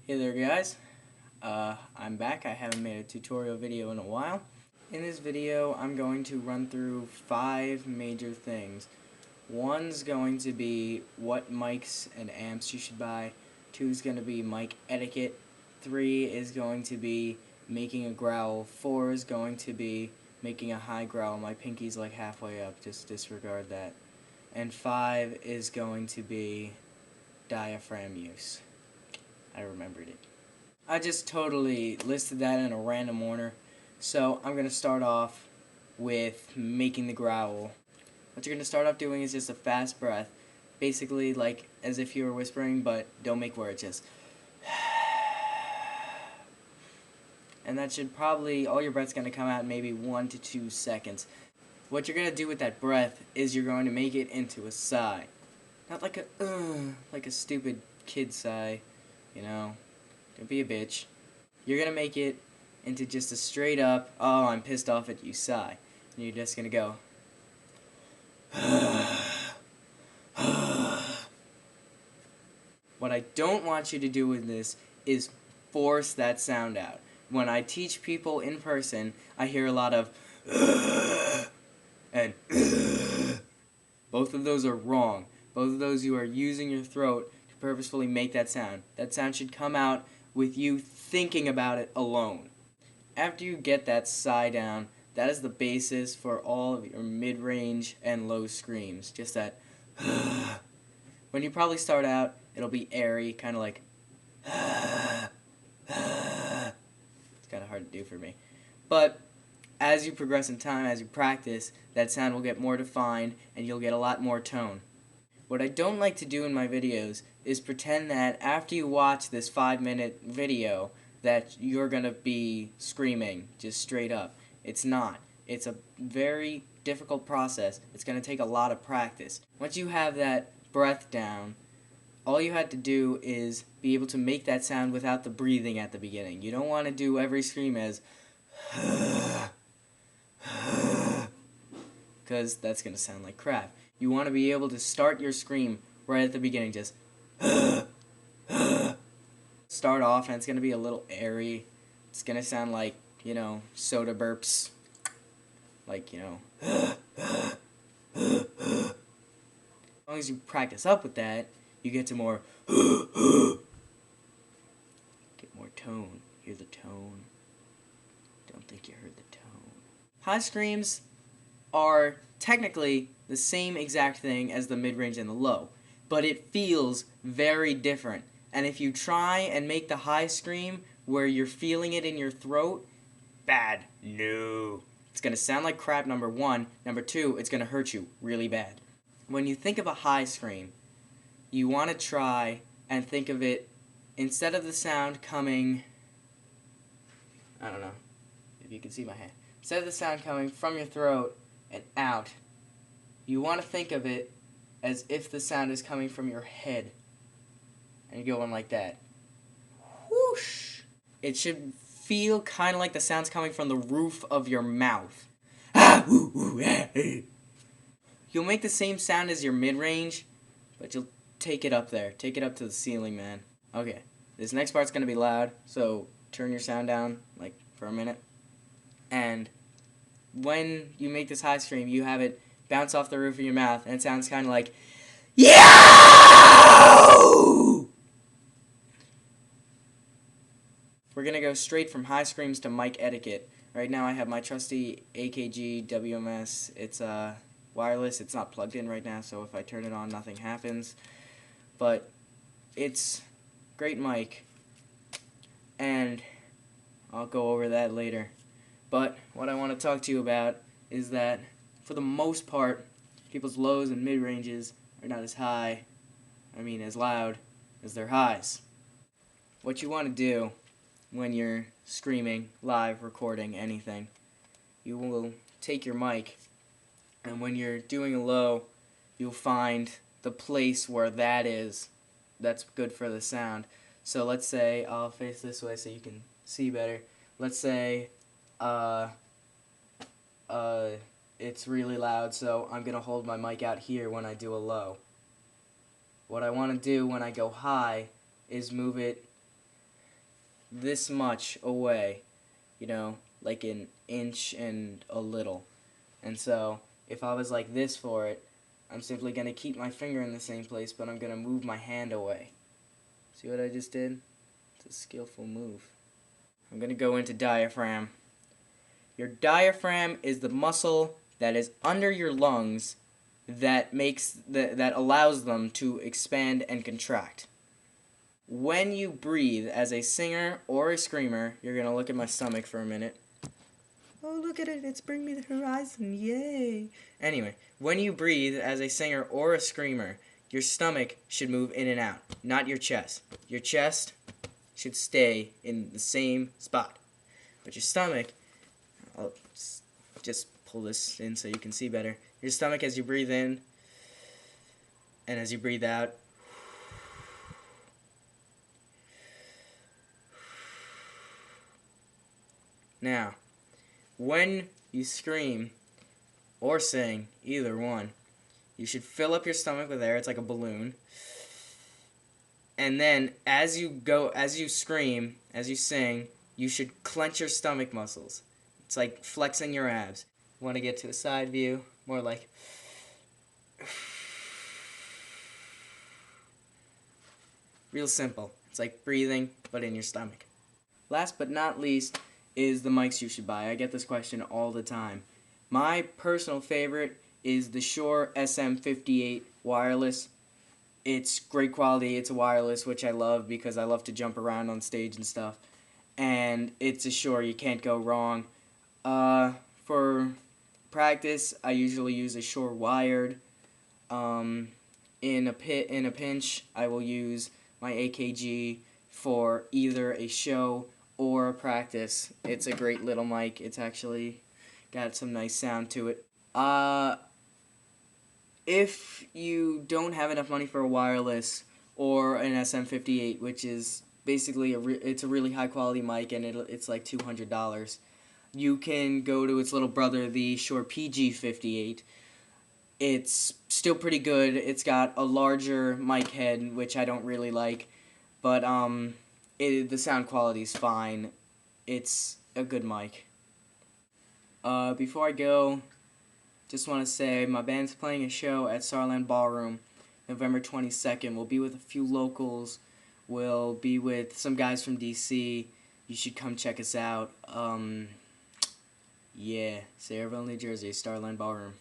Hey there guys, I'm back. I haven't made a tutorial video in a while. In this video I'm going to run through 5 major things. One's going to be what mics and amps you should buy. 2 is going to be mic etiquette. 3 is going to be making a growl. 4 is going to be making a high growl. My pinky's like halfway up, just disregard that. And 5 is going to be diaphragm use. I remembered it. I just totally listed that in a random order. So I'm going to start off with making the growl. What you're going to start off doing is just a fast breath. Basically like as if you were whispering, but don't make words, just. And that should probably, all your breath's going to come out in maybe 1 to 2 seconds. What you're going to do with that breath is you're going to make it into a sigh. Not like a stupid kid sigh, you know. Don't be a bitch. You're going to make it into just a straight up, oh, I'm pissed off at you sigh. And you're just going to go. What I don't want you to do with this is force that sound out. When I teach people in person, I hear a lot of and both of those are wrong. Both of those, you are using your throat to purposefully make that sound. That sound should come out with you thinking about it alone. After you get that sigh down, that is the basis for all of your mid-range and low screams. Just that. When you probably start out, it'll be airy, kind of like. It's kind of hard to do for me. But as you progress in time, as you practice, that sound will get more defined and you'll get a lot more tone. What I don't like to do in my videos is pretend that after you watch this 5-minute video that you're going to be screaming just straight up. It's not. It's a very difficult process. It's going to take a lot of practice. Once you have that breath down, all you have to do is be able to make that sound without the breathing at the beginning. You don't want to do every scream as because that's going to sound like crap. You want to be able to start your scream right at the beginning, just start off, and it's going to be a little airy. It's going to sound like, you know, soda burps. Like, you know. As long as you practice up with that, you get to more get more tone. Hear the tone. Don't think you heard the tone. High screams are technically the same exact thing as the mid-range and the low, but it feels very different. And if you try and make the high scream where you're feeling it in your throat, bad. No. It's going to sound like crap, number 1. Number 2, it's going to hurt you really bad. When you think of a high scream, you want to try and think of it, instead of the sound coming, I don't know if you can see my hand, instead of the sound coming from your throat and out, you want to think of it as if the sound is coming from your head. And you go on like that. Whoosh! It should feel kind of like the sound's coming from the roof of your mouth. You'll make the same sound as your mid-range, but you'll take it up there. Take it up to the ceiling, man. Okay, this next part's going to be loud, so turn your sound down, like, for a minute. And when you make this high scream, you have it bounce off the roof of your mouth, and it sounds kind of like, yo! We're going to go straight from high screams to mic etiquette. Right now I have my trusty AKG WMS. It's wireless. It's not plugged in right now, so if I turn it on, nothing happens. But it's great mic, and I'll go over that later. But what I want to talk to you about is that, for the most part, people's lows and mid-ranges are not as high, as loud, as their highs. What you want to do when you're screaming, live, recording, anything, you will take your mic, and when you're doing a low, you'll find the place where that is, that's good for the sound. So let's say, I'll face this way so you can see better. Let's say, it's really loud, so I'm going to hold my mic out here when I do a low. What I want to do when I go high is move it this much away, you know, like an inch and a little. And so if I was like this for it, I'm simply going to keep my finger in the same place, but I'm going to move my hand away. See what I just did? It's a skillful move. I'm going to go into diaphragm. Your diaphragm is the muscle that is under your lungs that that allows them to expand and contract. When you breathe as a singer or a screamer, you're going to look at my stomach for a minute. Oh, look at it. It's bring me the horizon. Yay. Anyway, when you breathe as a singer or a screamer, your stomach should move in and out, not your chest. Your chest should stay in the same spot. But your stomach, I'll just pull this in so you can see better. Your stomach, as you breathe in and as you breathe out, now, when you scream or sing, either one, you should fill up your stomach with air. It's like a balloon. And then as you scream, as you sing, you should clench your stomach muscles. It's like flexing your abs. Want to get to a side view? More like... Real simple. It's like breathing, but in your stomach. Last but not least is the mics you should buy. I get this question all the time. My personal favorite is the Shure SM58 wireless. It's great quality. It's a wireless, which I love because I love to jump around on stage and stuff. And it's a Shure. You can't go wrong. For practice, I usually use a Shure wired. In a pinch, I will use my AKG for either a show or a practice. It's a great little mic. It's actually got some nice sound to it. If you don't have enough money for a wireless or an SM58, which is basically it's a really high quality mic and it's like $200, you can go to its little brother, the Shure PG58. It's still pretty good. It's got a larger mic head, which I don't really like, but the sound quality is fine. It's a good mic. Before I go, just want to say my band's playing a show at Starland Ballroom November 22nd. We'll be with a few locals. We'll be with some guys from DC. You should come check us out. Yeah, Sayreville, New Jersey, Starland Ballroom.